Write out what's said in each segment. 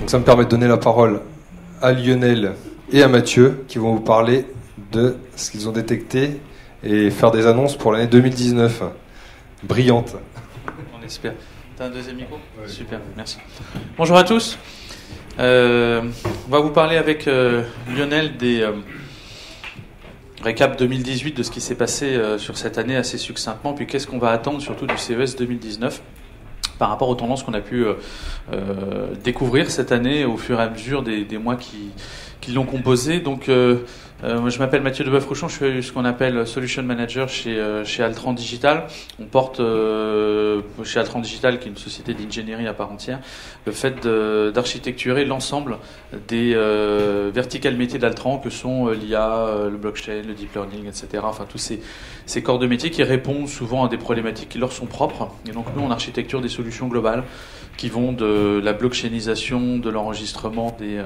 Donc ça me permet de donner la parole à Lionel et à Mathieu qui vont vous parler de ce qu'ils ont détecté et faire des annonces pour l'année 2019. Brillante. On espère. T'as un deuxième micro ? Ouais. Super, merci. Bonjour à tous. On va vous parler avec Lionel des récap 2018 de ce qui s'est passé sur cette année assez succinctement, puis qu'est-ce qu'on va attendre surtout du CES 2019 par rapport aux tendances qu'on a pu découvrir cette année au fur et à mesure des mois qui l'ont composé. Donc, moi, je m'appelle Mathieu Deboeuf-Rouchon, je suis ce qu'on appelle Solution Manager chez Altran Digital. On porte chez Altran Digital, qui est une société d'ingénierie à part entière, le fait d'architecturer l'ensemble des verticales métiers d'Altran, que sont l'IA, le blockchain, le deep learning, etc. Enfin, tous ces corps de métier qui répondent souvent à des problématiques qui leur sont propres. Et donc, nous, on architecture des solutions globales qui vont de la blockchainisation, de l'enregistrement des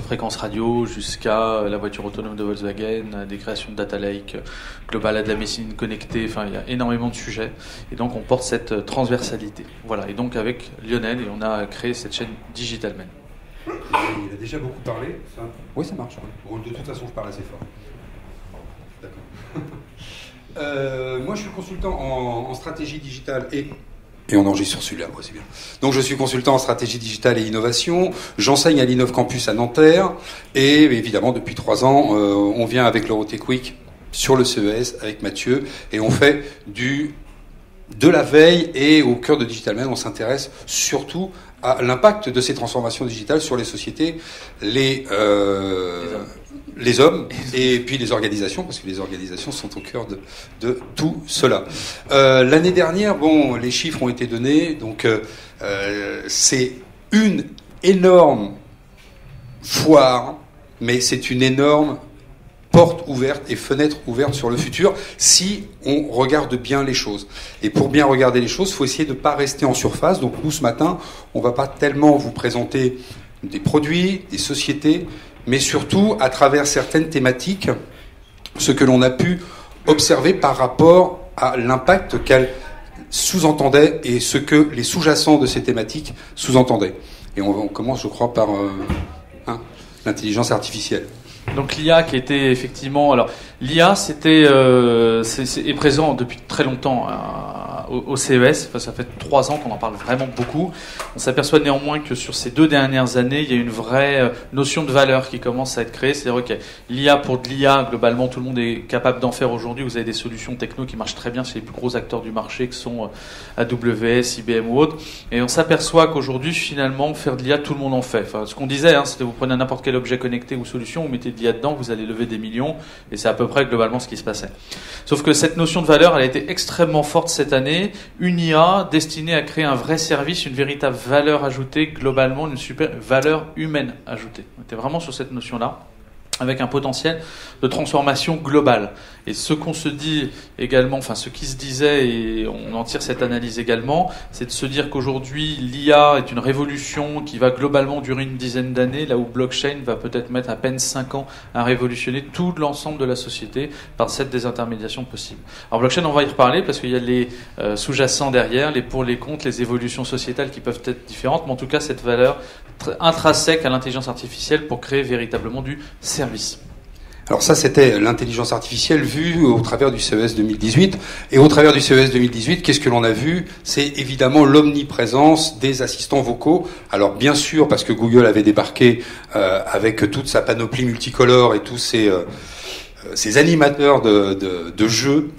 fréquences radio jusqu'à la voiture autonome de Volkswagen, des créations de data lake global à de la médecine connectée. Enfin, il y a énormément de sujets et donc on porte cette transversalité. Voilà, et donc avec Lionel, et on a créé cette chaîne Digital Man. Il a déjà beaucoup parlé, ça. Oui, ça marche. Bon, de toute façon, je parle assez fort. D'accord. Moi, je suis consultant en stratégie digitale et on enregistre sur celui-là, c'est bien. Donc je suis consultant en stratégie digitale et innovation, j'enseigne à l'Innov Campus à Nanterre, et évidemment depuis 3 ans, on vient avec l'Eurotech Week sur le CES avec Mathieu, et on fait de la veille, et au cœur de Digital Man, on s'intéresse surtout à l'impact de ces transformations digitales sur les sociétés, les hommes et puis les organisations, parce que les organisations sont au cœur de tout cela. L'année dernière, bon, les chiffres ont été donnés, donc c'est une énorme foire, mais c'est une énorme porte ouverte et fenêtre ouverte sur le futur si on regarde bien les choses. Et pour bien regarder les choses, il faut essayer de ne pas rester en surface. Donc nous, ce matin, on ne va pas tellement vous présenter des produits, des sociétés, mais surtout à travers certaines thématiques, ce que l'on a pu observer par rapport à l'impact qu'elles sous-entendaient et ce que les sous-jacents de ces thématiques sous-entendaient. Et on commence, je crois, par l'intelligence artificielle. Donc l'IA qui était effectivement... Alors l'IA est présent depuis très longtemps au CES. Enfin, ça fait 3 ans qu'on en parle vraiment beaucoup. On s'aperçoit néanmoins que sur ces 2 dernières années, il y a une vraie notion de valeur qui commence à être créée. C'est-à-dire que l'IA, pour de l'IA, globalement, tout le monde est capable d'en faire aujourd'hui. Vous avez des solutions techno qui marchent très bien chez les plus gros acteurs du marché, qui sont AWS, IBM ou autres. Et on s'aperçoit qu'aujourd'hui, finalement, faire de l'IA, tout le monde en fait. Enfin, ce qu'on disait, c'était vous prenez n'importe quel objet connecté ou solution, vous mettez de l'IA dedans, vous allez lever des millions. Et c'est à peu près globalement ce qui se passait. Sauf que cette notion de valeur, elle a été extrêmement forte cette année. Une IA destinée à créer un vrai service, une véritable valeur ajoutée, globalement une super valeur humaine ajoutée. On était vraiment sur cette notion-là, avec un potentiel de transformation globale. Et ce qu'on se dit également, enfin ce qui se disait, et on en tire cette analyse également, c'est de se dire qu'aujourd'hui l'IA est une révolution qui va globalement durer une dizaine d'années, là où blockchain va peut-être mettre à peine 5 ans à révolutionner tout l'ensemble de la société par cette désintermédiation possible. Alors blockchain, on va y reparler parce qu'il y a les sous-jacents derrière, les pour, les contre, les évolutions sociétales qui peuvent être différentes, mais en tout cas cette valeur intrinsèque à l'intelligence artificielle pour créer véritablement du service. Alors ça, c'était l'intelligence artificielle vue au travers du CES 2018. Et au travers du CES 2018, qu'est-ce que l'on a vu ? C'est évidemment l'omniprésence des assistants vocaux. Alors bien sûr, parce que Google avait débarqué avec toute sa panoplie multicolore et tous ces animateurs de jeux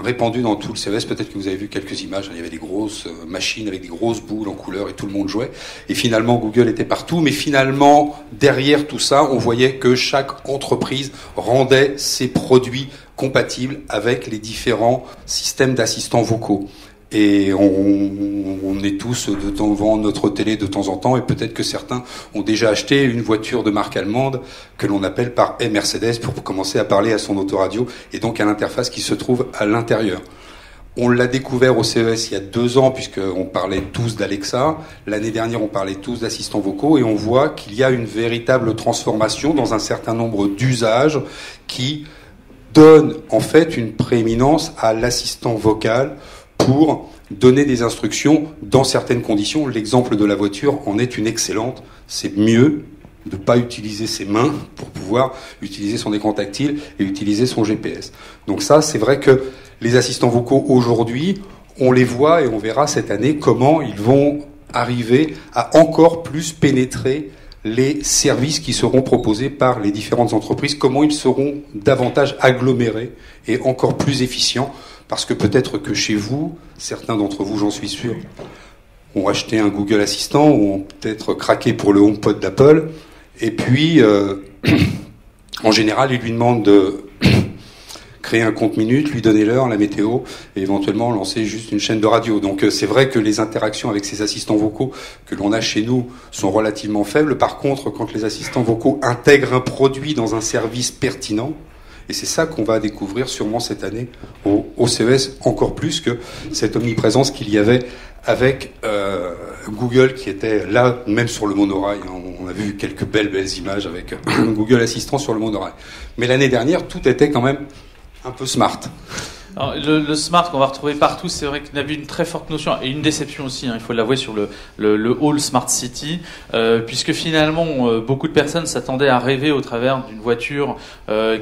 répandu dans tout le CES. Peut-être que vous avez vu quelques images, il y avait des grosses machines avec des grosses boules en couleur et tout le monde jouait. Et finalement, Google était partout. Mais finalement, derrière tout ça, on voyait que chaque entreprise rendait ses produits compatibles avec les différents systèmes d'assistants vocaux. Et on est tous devant notre télé de temps en temps, et peut-être que certains ont déjà acheté une voiture de marque allemande que l'on appelle par Mercedes pour commencer à parler à son autoradio et donc à l'interface qui se trouve à l'intérieur. On l'a découvert au CES il y a 2 ans puisqu'on parlait tous d'Alexa. L'année dernière, on parlait tous d'assistants vocaux et on voit qu'il y a une véritable transformation dans un certain nombre d'usages qui donnent en fait une prééminence à l'assistant vocal pour donner des instructions dans certaines conditions. L'exemple de la voiture en est une excellente. C'est mieux de ne pas utiliser ses mains pour pouvoir utiliser son écran tactile et utiliser son GPS. Donc ça, c'est vrai que les assistants vocaux aujourd'hui, on les voit et on verra cette année comment ils vont arriver à encore plus pénétrer les services qui seront proposés par les différentes entreprises, comment ils seront davantage agglomérés et encore plus efficients, parce que peut-être que chez vous, certains d'entre vous, j'en suis sûr, ont acheté un Google Assistant ou ont peut-être craqué pour le HomePod d'Apple, et puis, en général, ils lui demandent de créer un compte minute, lui donner l'heure, la météo, et éventuellement lancer juste une chaîne de radio. Donc c'est vrai que les interactions avec ces assistants vocaux que l'on a chez nous sont relativement faibles. Par contre, quand les assistants vocaux intègrent un produit dans un service pertinent, et c'est ça qu'on va découvrir sûrement cette année au CES, encore plus que cette omniprésence qu'il y avait avec Google qui était là, même sur le monorail. On a vu quelques belles images avec Google Assistant sur le monorail. Mais l'année dernière, tout était quand même un peu smart. Alors, le smart qu'on va retrouver partout, c'est vrai qu'il y avait une très forte notion et une déception aussi, il faut l'avouer, sur le hall Smart City, puisque finalement beaucoup de personnes s'attendaient à rêver au travers d'une voiture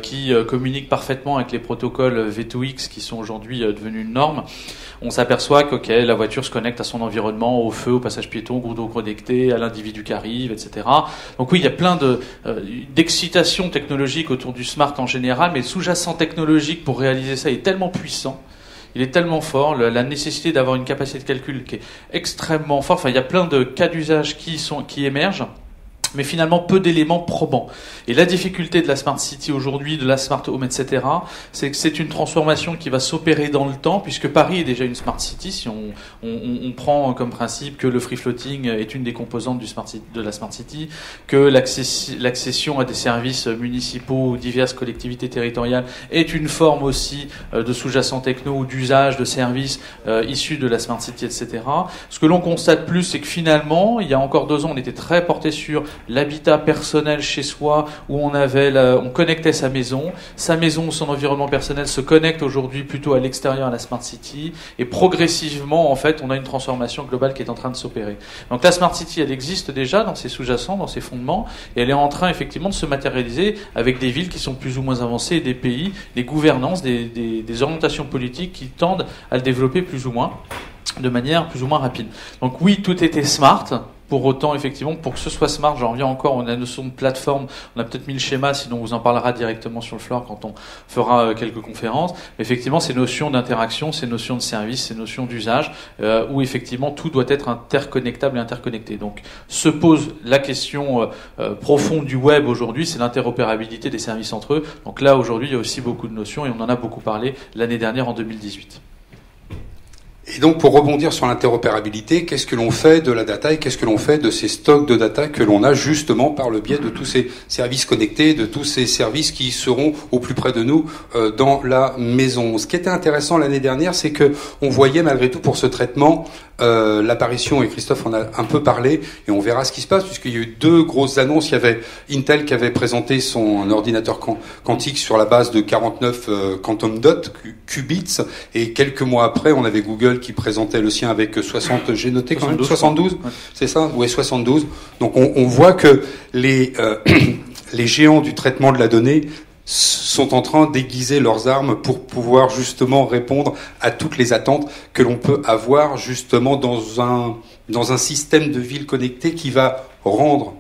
qui communique parfaitement avec les protocoles V2X qui sont aujourd'hui devenus une norme. On s'aperçoit que la voiture se connecte à son environnement, au feu, au passage piéton, au groupe connecté, à l'individu qui arrive, etc. Donc oui, il y a plein d'excitation technologique autour du smart en général, mais le sous-jacent technologique pour réaliser ça est tellement puissant, il est tellement fort, la nécessité d'avoir une capacité de calcul qui est extrêmement forte. Enfin, il y a plein de cas d'usage qui émergent, mais finalement peu d'éléments probants. Et la difficulté de la Smart City aujourd'hui, de la Smart Home, etc., c'est que c'est une transformation qui va s'opérer dans le temps, puisque Paris est déjà une Smart City, si on prend comme principe que le free floating est une des composantes de la Smart City, que l'accession à des services municipaux ou diverses collectivités territoriales est une forme aussi de sous-jacent techno ou d'usage de services issus de la Smart City, etc. Ce que l'on constate plus, c'est que finalement, il y a encore 2 ans, on était très porté sur l'habitat personnel chez soi, où on connectait sa maison, son environnement personnel se connecte aujourd'hui plutôt à l'extérieur, à la Smart City, et progressivement, en fait, on a une transformation globale qui est en train de s'opérer. Donc la Smart City, elle existe déjà dans ses sous-jacents, dans ses fondements, et elle est en train effectivement de se matérialiser avec des villes qui sont plus ou moins avancées, et des pays, des gouvernances, des orientations politiques qui tendent à le développer plus ou moins, de manière plus ou moins rapide. Donc oui, tout était smart. Pour autant, effectivement, pour que ce soit smart, j'en reviens encore, on a la notion de plateforme, on a peut-être mis le schéma, sinon on vous en parlera directement sur le floor quand on fera quelques conférences. Mais effectivement, ces notions d'interaction, ces notions de service, ces notions d'usage, où effectivement tout doit être interconnectable et interconnecté. Donc se pose la question profonde du web aujourd'hui, c'est l'interopérabilité des services entre eux. Donc là, aujourd'hui, il y a aussi beaucoup de notions et on en a beaucoup parlé l'année dernière en 2018. Et donc, pour rebondir sur l'interopérabilité, qu'est-ce que l'on fait de la data et qu'est-ce que l'on fait de ces stocks de data que l'on a justement par le biais de tous ces services connectés, de tous ces services qui seront au plus près de nous dans la maison. Ce qui était intéressant l'année dernière, c'est que on voyait malgré tout pour ce traitement l'apparition, et Christophe en a un peu parlé, et on verra ce qui se passe, puisqu'il y a eu 2 grosses annonces. Il y avait Intel qui avait présenté son ordinateur quantique sur la base de 49 quantum dot, qubits, et quelques mois après, on avait Google qui présentait le sien avec 60, j'ai noté quand même, 72, ouais. C'est ça? Ouais, 72. Donc on voit que les géants du traitement de la donnée sont en train d'aiguiser leurs armes pour pouvoir justement répondre à toutes les attentes que l'on peut avoir justement dans un système de ville connectée qui va rendre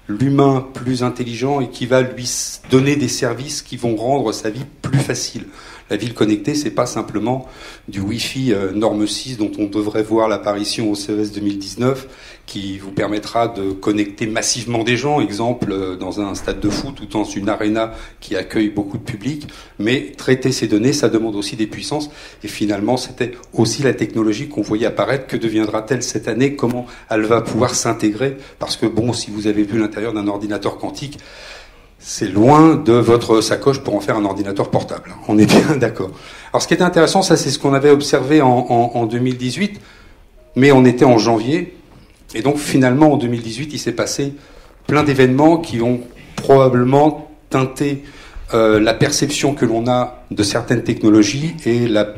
l'humain plus intelligent et qui va lui donner des services qui vont rendre sa vie plus facile. La ville connectée, c'est pas simplement du Wi-Fi norme 6 dont on devrait voir l'apparition au CES 2019, qui vous permettra de connecter massivement des gens, exemple dans un stade de foot ou dans une arena qui accueille beaucoup de public. Mais traiter ces données, ça demande aussi des puissances. Et finalement, c'était aussi la technologie qu'on voyait apparaître. Que deviendra-t-elle cette année? Comment elle va pouvoir s'intégrer? Parce que bon, si vous avez vu l'intérieur d'un ordinateur quantique, c'est loin de votre sacoche pour en faire un ordinateur portable. On est bien d'accord. Alors ce qui était intéressant, ça c'est ce qu'on avait observé en 2018, mais on était en janvier, et donc finalement en 2018, il s'est passé plein d'événements qui ont probablement teinté la perception que l'on a de certaines technologies et la